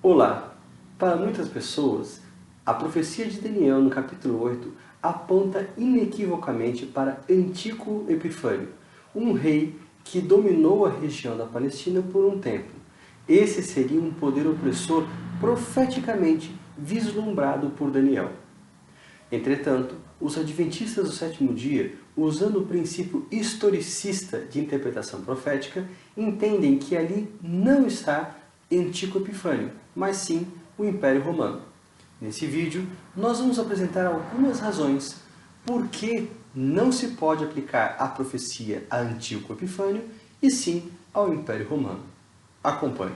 Olá! Para muitas pessoas, a profecia de Daniel no capítulo 8 aponta inequivocamente para Antíoco Epifânio, um rei que dominou a região da Palestina por um tempo. Esse seria um poder opressor profeticamente vislumbrado por Daniel. Entretanto, os adventistas do sétimo dia, usando o princípio historicista de interpretação profética, entendem que ali não está Antíoco Epifânio, mas sim o Império Romano. Nesse vídeo, nós vamos apresentar algumas razões por que não se pode aplicar a profecia a Antíoco Epifânio e sim ao Império Romano. Acompanhe.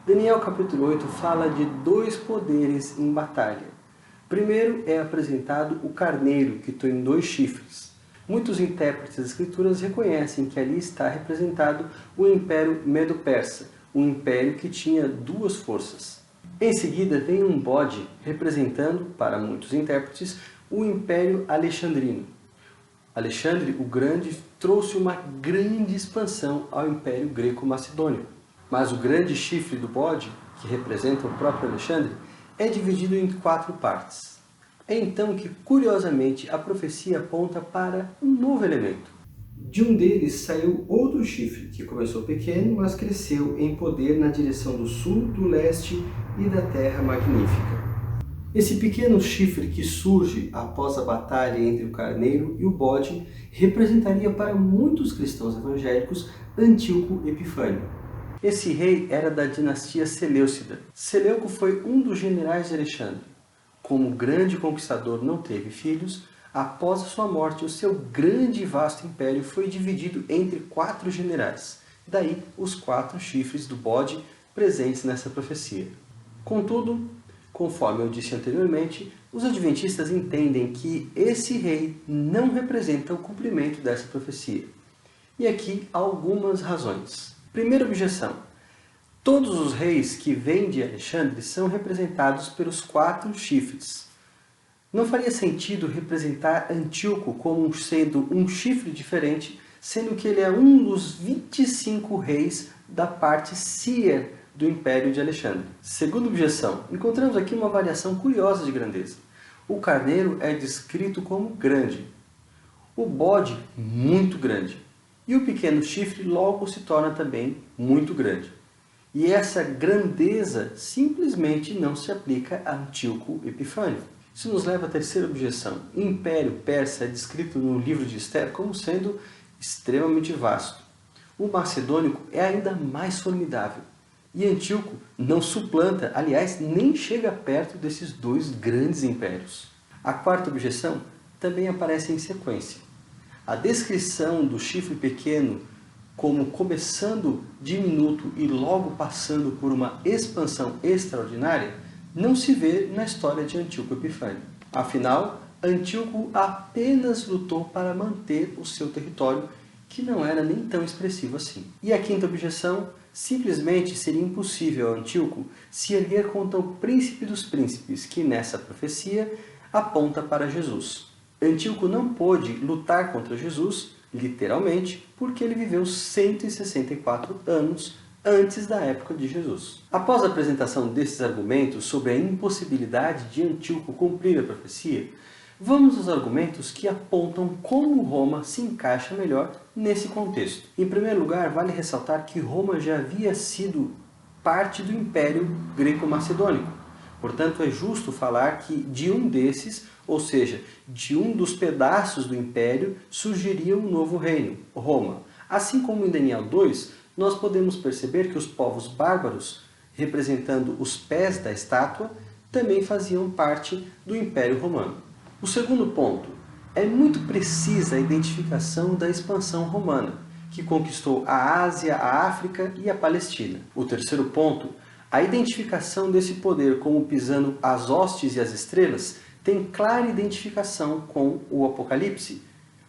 Daniel capítulo 8 fala de dois poderes em batalha. Primeiro é apresentado o carneiro, que tem 2 chifres. Muitos intérpretes das escrituras reconhecem que ali está representado o Império Medo-Persa, um império que tinha 2 forças. Em seguida vem um bode, representando, para muitos intérpretes, o Império Alexandrino. Alexandre o Grande trouxe uma grande expansão ao Império Greco-Macedônio. Mas o grande chifre do bode, que representa o próprio Alexandre, é dividido em 4 partes. É então que, curiosamente, a profecia aponta para um novo elemento. De um deles saiu outro chifre, que começou pequeno, mas cresceu em poder na direção do sul, do leste e da terra magnífica. Esse pequeno chifre que surge após a batalha entre o carneiro e o bode representaria para muitos cristãos evangélicos Antíoco Epifânio. Esse rei era da dinastia Seleucida. Seleuco foi um dos generais de Alexandre. Como grande conquistador não teve filhos, após a sua morte, o seu grande e vasto império foi dividido entre 4 generais. Daí os 4 chifres do bode presentes nessa profecia. Contudo, conforme eu disse anteriormente, os adventistas entendem que esse rei não representa o cumprimento dessa profecia. E aqui há algumas razões. Primeira objeção. Todos os reis que vêm de Alexandre são representados pelos 4 chifres. Não faria sentido representar Antíoco como sendo um chifre diferente, sendo que ele é um dos 25 reis da parte síria do Império de Alexandre. Segunda objeção. Encontramos aqui uma variação curiosa de grandeza. O carneiro é descrito como grande, o bode muito grande, e o pequeno chifre logo se torna também muito grande. E essa grandeza simplesmente não se aplica a Antíoco Epifânio. Isso nos leva à terceira objeção. O Império Persa é descrito no livro de Esther como sendo extremamente vasto. O macedônico é ainda mais formidável. E Antíoco não suplanta, aliás, nem chega perto desses 2 grandes impérios. A quarta objeção também aparece em sequência. A descrição do chifre pequeno como começando diminuto e logo passando por uma expansão extraordinária não se vê na história de Antíoco Epifânio. Afinal, Antíoco apenas lutou para manter o seu território, que não era nem tão expressivo assim. E a quinta objeção, simplesmente seria impossível a Antíoco se erguer contra o príncipe dos príncipes, que nessa profecia aponta para Jesus. Antíoco não pôde lutar contra Jesus, literalmente, porque ele viveu 164 anos antes da época de Jesus. Após a apresentação desses argumentos sobre a impossibilidade de Antíoco cumprir a profecia, vamos aos argumentos que apontam como Roma se encaixa melhor nesse contexto. Em primeiro lugar, vale ressaltar que Roma já havia sido parte do Império Greco-Macedônico. Portanto, é justo falar que de um desses, ou seja, de um dos pedaços do Império, surgiria um novo reino, Roma. Assim como em Daniel 2, nós podemos perceber que os povos bárbaros, representando os pés da estátua, também faziam parte do Império Romano. O segundo ponto, é muito precisa a identificação da expansão romana, que conquistou a Ásia, a África e a Palestina. O terceiro ponto, a identificação desse poder como pisando as hostes e as estrelas tem clara identificação com o Apocalipse,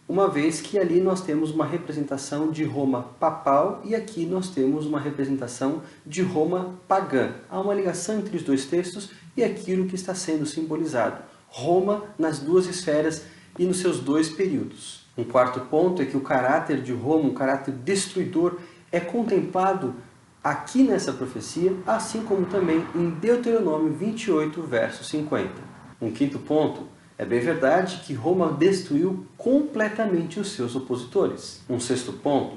uma vez que ali nós temos uma representação de Roma papal e aqui nós temos uma representação de Roma pagã. Há uma ligação entre os dois textos e aquilo que está sendo simbolizado. Roma nas duas esferas e nos seus dois períodos. Um quarto ponto é que o caráter de Roma, um caráter destruidor, é contemplado aqui nessa profecia, assim como também em Deuteronômio 28, verso 50. Um quinto ponto, é bem verdade que Roma destruiu completamente os seus opositores. Um sexto ponto,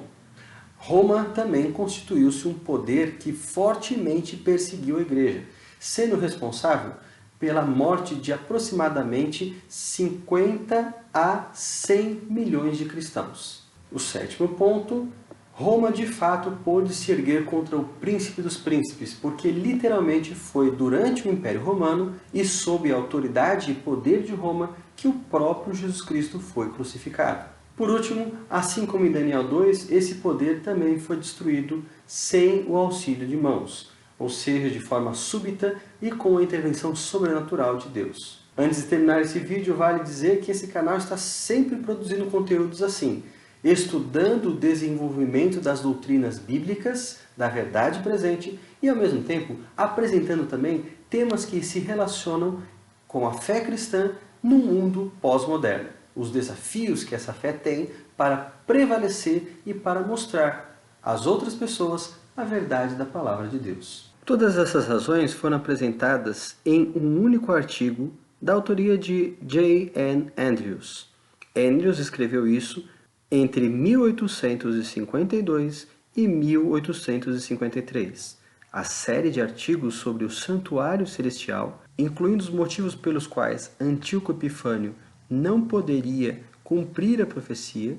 Roma também constituiu-se um poder que fortemente perseguiu a igreja, sendo responsável pela morte de aproximadamente 50 a 100 milhões de cristãos. O sétimo ponto, Roma de fato pôde se erguer contra o príncipe dos príncipes, porque literalmente foi durante o Império Romano e sob a autoridade e poder de Roma que o próprio Jesus Cristo foi crucificado. Por último, assim como em Daniel 2, esse poder também foi destruído sem o auxílio de mãos, ou seja, de forma súbita e com a intervenção sobrenatural de Deus. Antes de terminar esse vídeo, vale dizer que esse canal está sempre produzindo conteúdos assim, estudando o desenvolvimento das doutrinas bíblicas, da verdade presente e, ao mesmo tempo, apresentando também temas que se relacionam com a fé cristã no mundo pós-moderno. Os desafios que essa fé tem para prevalecer e para mostrar às outras pessoas a verdade da palavra de Deus. Todas essas razões foram apresentadas em um único artigo da autoria de J. N. Andrews. Andrews escreveu isso entre 1852 e 1853. A série de artigos sobre o santuário celestial, incluindo os motivos pelos quais Antíoco Epifânio não poderia cumprir a profecia,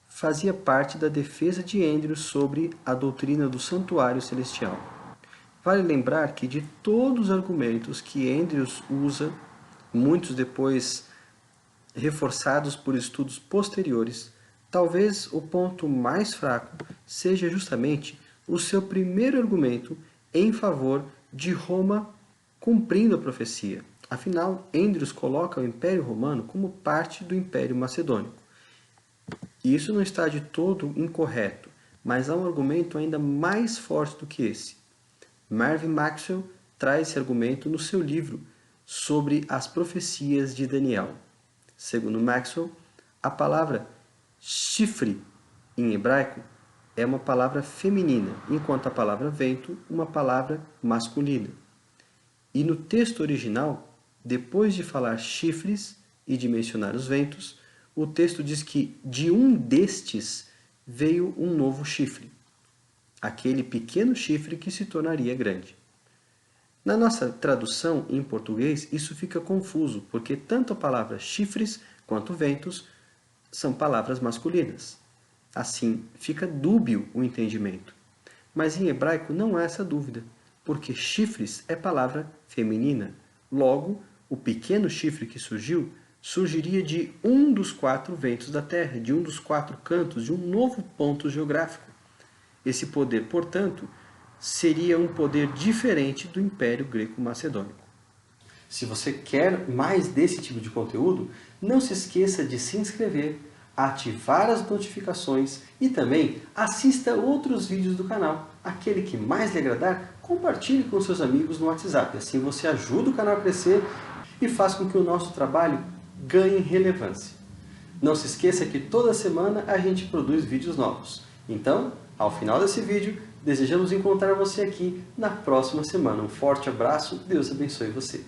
fazia parte da defesa de Andrews sobre a doutrina do santuário celestial. Vale lembrar que de todos os argumentos que Andrews usa, muitos depois reforçados por estudos posteriores, talvez o ponto mais fraco seja justamente o seu primeiro argumento em favor de Roma cumprindo a profecia. Afinal, Andrews coloca o Império Romano como parte do Império Macedônico. Isso não está de todo incorreto, mas há um argumento ainda mais forte do que esse. Marvin Maxwell traz esse argumento no seu livro sobre as profecias de Daniel. Segundo Maxwell, a palavra chifre, em hebraico, é uma palavra feminina, enquanto a palavra vento, uma palavra masculina. E no texto original, depois de falar chifres e de mencionar os ventos, o texto diz que de um destes veio um novo chifre, aquele pequeno chifre que se tornaria grande. Na nossa tradução em português, isso fica confuso, porque tanto a palavra chifres quanto ventos são palavras masculinas. Assim, fica dúbio o entendimento. Mas em hebraico não há essa dúvida, porque chifres é palavra feminina. Logo, o pequeno chifre que surgiria de um dos 4 ventos da terra, de um dos 4 cantos, de um novo ponto geográfico. Esse poder, portanto, seria um poder diferente do Império Greco-Macedônico. Se você quer mais desse tipo de conteúdo, não se esqueça de se inscrever, ativar as notificações e também assista outros vídeos do canal. Aquele que mais lhe agradar, compartilhe com seus amigos no WhatsApp. Assim você ajuda o canal a crescer e faz com que o nosso trabalho ganhe relevância. Não se esqueça que toda semana a gente produz vídeos novos. Então, ao final desse vídeo, desejamos encontrar você aqui na próxima semana. Um forte abraço, Deus abençoe você.